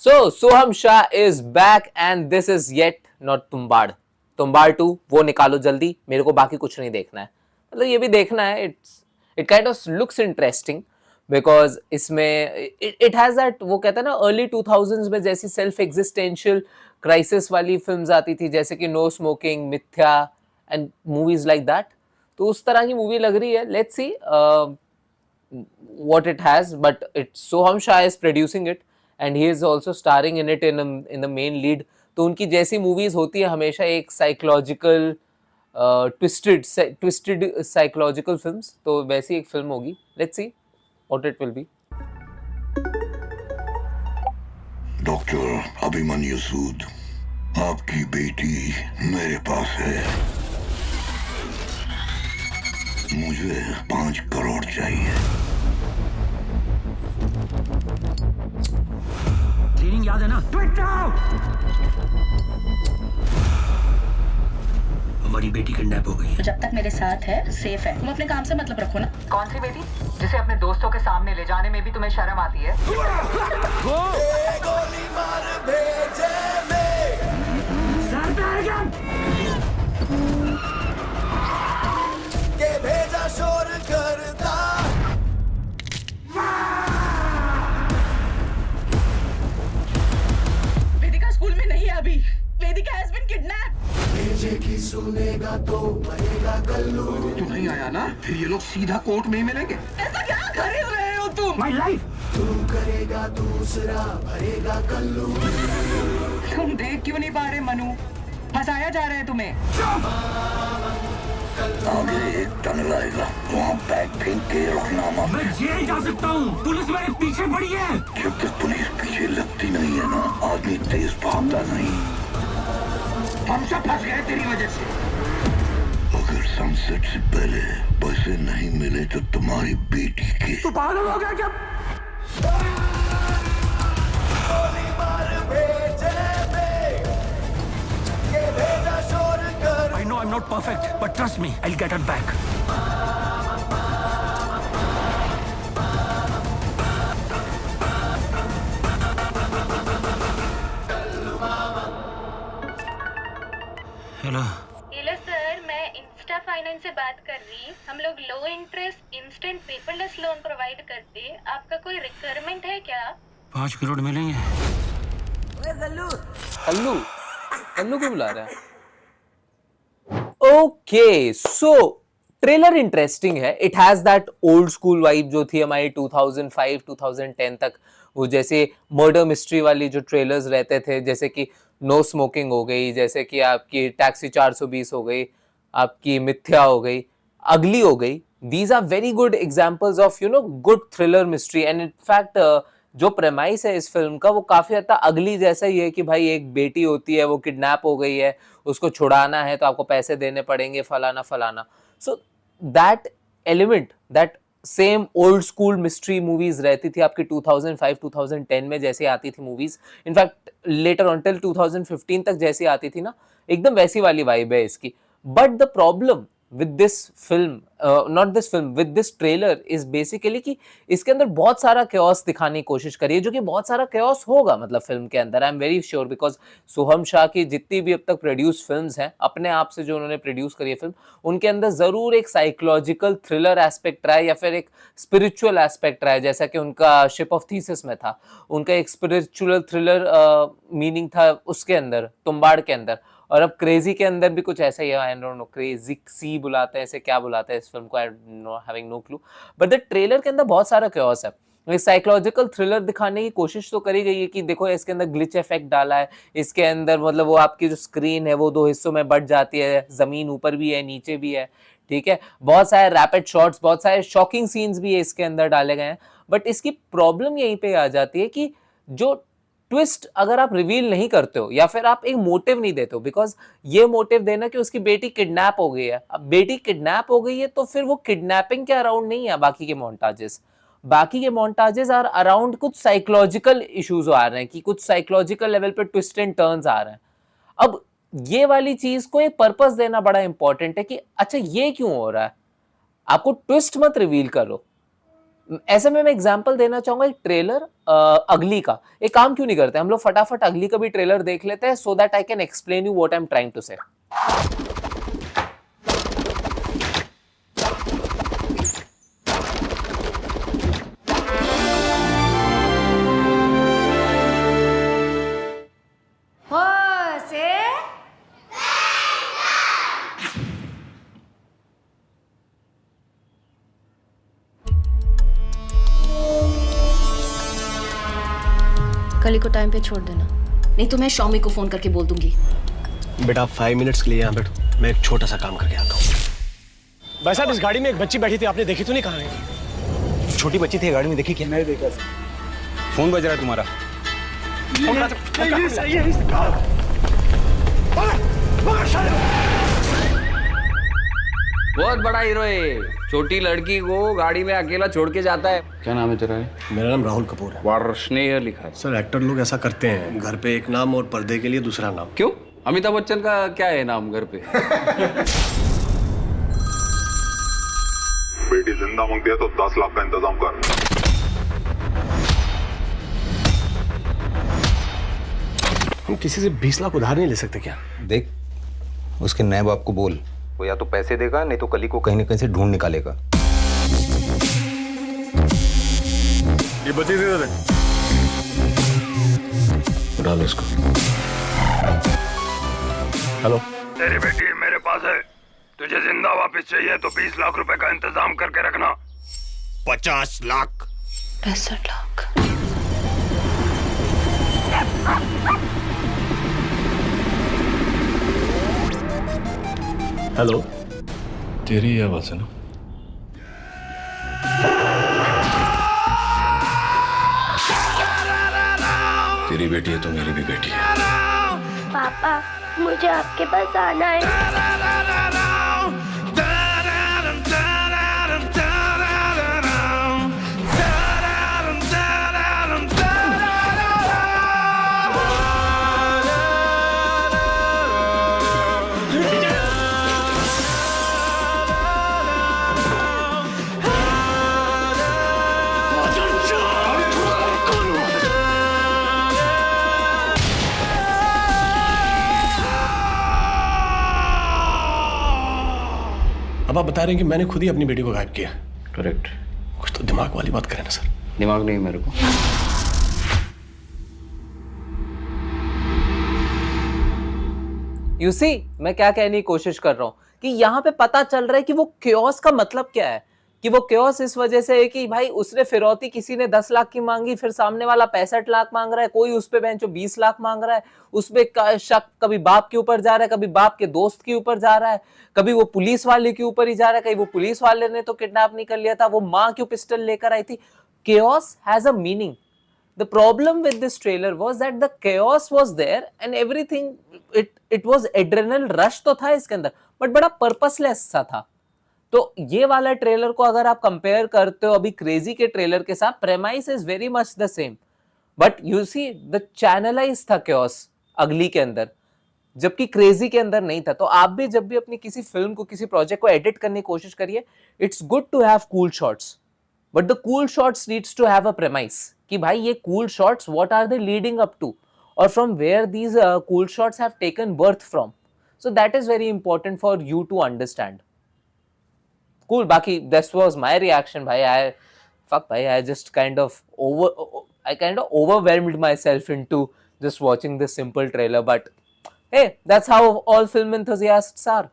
So, Soham Shah is back and this is yet not Tumbbad. Tumbbad 2 वो निकालो जल्दी, मेरे को बाकी कुछ नहीं देखना है. मतलब ये भी देखना है. It kind of looks interesting because इसमें it has that वो कहता है ना early 2000s में जैसी self existential crisis वाली films आती थी जैसे कि No Smoking, मिथ्या and movies like that. तो उस तरह की मूवी लग रही है. Let's see what it has, but it's Soham Shah is producing it. And he is also starring in it in the main lead. तो उनकी जैसी मूवीज होती है हमेशा एक साइकोलॉजिकल ट्विस्टेड साइकोलॉजिकल फिल्म्स, तो वैसी एक फिल्म होगी. Let's see what it will be. Doctor Abhimanyu Sood, आपकी बेटी मेरे पास है. मुझे 5 करोड़ चाहिए. क्लीनिंग याद है ना? हमारी बेटी किडनैप हो गई है. जब तक मेरे साथ है सेफ है. तुम अपने काम से मतलब रखो ना. कौन सी बेटी जिसे अपने दोस्तों के सामने ले जाने में भी तुम्हें शर्म आती है? गोली मार भेजे के भेजा शोर करता. वेदिका स्कूल में नहीं है अभी. वेदिका हैज बीन किडनैप्ड. भेजे की सुनेगा तो मरेगा कल्लू. तू नहीं आया ना, फिर ये लोग सीधा कोर्ट में ही मिलेंगे. ऐसा क्या खरीद रहे हो तुम? My life. तू करेगा दूसरा भरेगा कल्लू. तुम देख क्यों नहीं पा रहे मनु? फंसाया जा रहा है तुम्हें. आगे एक टनल आएगा, वहाँ बैग फेंक के रखना मत. मैं जेल जा सकता हूँ. पुलिस मेरे पीछे पड़ी है. जब तक पुलिस पीछे लगती नहीं है ना, आदमी तेज भागता नहीं. हम सब फंस गए तेरी वजह से. अगर सनसेट से पहले पैसे नहीं मिले तो तुम्हारी बेटी के. तू पागल हो गया क्या? गोली मार भेजे के भेजा शोर कर. I know I'm not perfect, but trust me, I'll get it back. Hello. Hello sir, मैं इंस्टा फाइनेंस से बात कर रही. हम लोग लो interest instant paperless loan provide करते. आपका कोई रिक्वायरमेंट है क्या? 5 करोड़ मिलेंगे. कल्लू कल्लू क्यों बुला रहा है? ओके, सो ट्रेलर इंटरेस्टिंग है. It has that old school vibe जो थी हमारी 2005-2010 तक. वो जैसे मर्डर मिस्ट्री वाली जो ट्रेलर्स रहते थे, जैसे कि नो स्मोकिंग हो गई, जैसे कि आपकी टैक्सी 420 हो गई, आपकी मिथ्या हो गई, अगली हो गई. These are very good examples of good thriller mystery. And in fact जो प्रेमाइस है इस फिल्म का वो काफी हद तक अगली जैसा ही है कि भाई एक बेटी होती है, वो किडनैप हो गई है, उसको छुड़ाना है तो आपको पैसे देने पड़ेंगे, फलाना फलाना. So that element, that same old school mystery movies रहती थी आपकी 2005-2010 में जैसे आती थी movies. In fact later on till 2015 तक जैसी आती थी ना, एकदम वैसी वाली वाइब है इसकी. But the problem with this film, not this film, with this trailer is basically कि इसके अंदर बहुत सारा chaos दिखाने की कोशिश करी है, जो कि बहुत सारा chaos होगा मतलब फिल्म के अंदर. I am very sure because Soham Shah की जितनी भी अब तक प्रोड्यूस फिल्म्स हैं, अपने आप से जो उन्होंने प्रोड्यूस करी है फिल्म, उनके अंदर जरूर एक साइकोलॉजिकल थ्रिलर एस्पेक्ट रहा है या फिर एक स्पिरिचुअल एस्पेक्ट रहा है. जैसा कि उनका शिप ऑफ थीसिस में था, उनका एक स्पिरिचुअल थ्रिलर मीनिंग था उसके अंदर, तुम्बाड़ के अंदर. और अब क्रेजी के अंदर भी कुछ ऐसा ही है. आई डोंट नो, क्रेजी सी बुलाते हैं ऐसे, क्या बुलाते हैं इस फिल्म को, I know, having no clue. But the trailer के अंदर बहुत सारा क्योस है. एक साइकोलॉजिकल थ्रिलर दिखाने की कोशिश तो करी गई है कि देखो इसके अंदर ग्लिच इफेक्ट डाला है, इसके अंदर मतलब वो आपकी जो स्क्रीन है वो 2 हिस्सों में बट जाती है, जमीन ऊपर भी है नीचे भी है, ठीक है. बहुत सारे रैपिड शॉट्स, बहुत सारे शॉकिंग सीन्स भी है इसके अंदर डाले गए हैं. बट इसकी प्रॉब्लम यहीं पे आ जाती है कि जो ट्विस्ट अगर आप रिवील नहीं करते हो या फिर आप एक मोटिव नहीं देते हो, बिकॉज ये मोटिव देना कि उसकी बेटी किडनैप हो गई है. अब बेटी किडनैप हो गई है तो फिर वो किडनैपिंग के अराउंड नहीं है. बाकी के मोन्टाजेस आर अराउंड कुछ साइकोलॉजिकल इश्यूज आ रहे हैं कि कुछ साइकोलॉजिकल लेवल पे ट्विस्ट एंड टर्न्स आ रहे हैं. अब ये वाली चीज को एक पर्पस देना बड़ा इंपॉर्टेंट है कि अच्छा ये क्यों हो रहा है. आपको ट्विस्ट मत रिवील करो, ऐसे में मैं एग्जांपल देना चाहूंगा एक ट्रेलर अगली का। एक काम क्यों नहीं करते हम लोग फटाफट अगली का भी ट्रेलर देख लेते हैं so that I can explain you what I am trying to say. कली को टाइम पे छोड़ देना, नहीं तो मैं शॉमी को फोन करके बोल दूंगी। बेटा आप 5 मिनट्स के लिए यहाँ बैठो, मैं एक छोटा सा काम करके आता हूँ। भाई साहब इस गाड़ी में एक बच्ची बैठी थी, आपने देखी तो नहीं? कहाँ है? छोटी बच्ची थी गाड़ी में, देखी क्या? नहीं देखा। फोन बज रहा है तुम्हारा। बहुत बड़ा हीरो है, छोटी लड़की को गाड़ी में अकेला छोड़ के जाता है। क्या नाम है तेरा? मेरा नाम राहुल कपूर है। वार्ष्णेय लिखा है। सर एक्टर लोग ऐसा करते हैं, घर पे एक नाम और पर्दे के लिए दूसरा नाम। क्यों? अमिताभ बच्चन का क्या है नाम घर पे? बेटी जिंदा मांगती है तो 10 लाख का इंतजाम कर। हम किसी से 20 लाख उधार नहीं ले सकते क्या? देख उसके नए बाप को बोल, वो या तो पैसे देगा नहीं तो कली को कहीं ना कहीं से ढूंढ निकालेगा। ये बच्ची दे दे। डालो इसको। हेलो। तेरी बेटी मेरे पास है, तुझे जिंदा वापस चाहिए तो 20 लाख रुपए का इंतजाम करके रखना। 50 लाख। 65 लाख। हेलो। तेरी आवाज है ना? तेरी बेटी है तो मेरी भी बेटी है। पापा मुझे आपके पास आना है। अब आप बता रहे हैं कि मैंने खुद ही अपनी बेटी को गायब किया। करेक्ट। कुछ तो दिमाग वाली बात करें ना सर। दिमाग नहीं मेरे को। यू सी मैं क्या कहने की कोशिश कर रहा हूं कि यहाँ पे पता चल रहा है कि वो क्योस का मतलब क्या है। कि वो क्योस इस वजह से है कि भाई उसने फिरौती किसी ने 10 लाख की मांगी, फिर सामने वाला 65 लाख मांग रहा है, कोई उस पे बेंचो 20 लाख मांग रहा है। उसपे शक कभी बाप के ऊपर जा रहा है, कभी बाप के दोस्त के ऊपर जा रहा है, कभी वो पुलिस वाले के ऊपर ही जा रहा है, कहीं वो पुलिस वाले ने तो किडनैप नहीं कर लिया था, वो माँ क्यों पिस्टल लेकर आई थी। chaos has a meaning. The problem with this trailer was that the chaos was there and everything it was adrenal rush तो था इसके अंदर, बट बड़ा पर्पसलेस सा था। तो ये वाला ट्रेलर को अगर आप कंपेयर करते हो अभी क्रेजी के ट्रेलर के साथ, premise is very much the same, but you see the channelise था chaos अगली के अंदर, जबकि क्रेजी के अंदर नहीं था। तो आप भी जब भी अपनी किसी फिल्म को, किसी प्रोजेक्ट को एडिट करने की कोशिश करिए, it's good to have cool shots, but the cool shots needs to have a premise कि भाई ये cool shots what are they leading up to, और from where these cool shots have taken birth from. So that is very important for you to understand. Cool. Baki, this was my reaction, bhai. I just kind of overwhelmed myself into just watching this simple trailer. But hey, that's how all film enthusiasts are.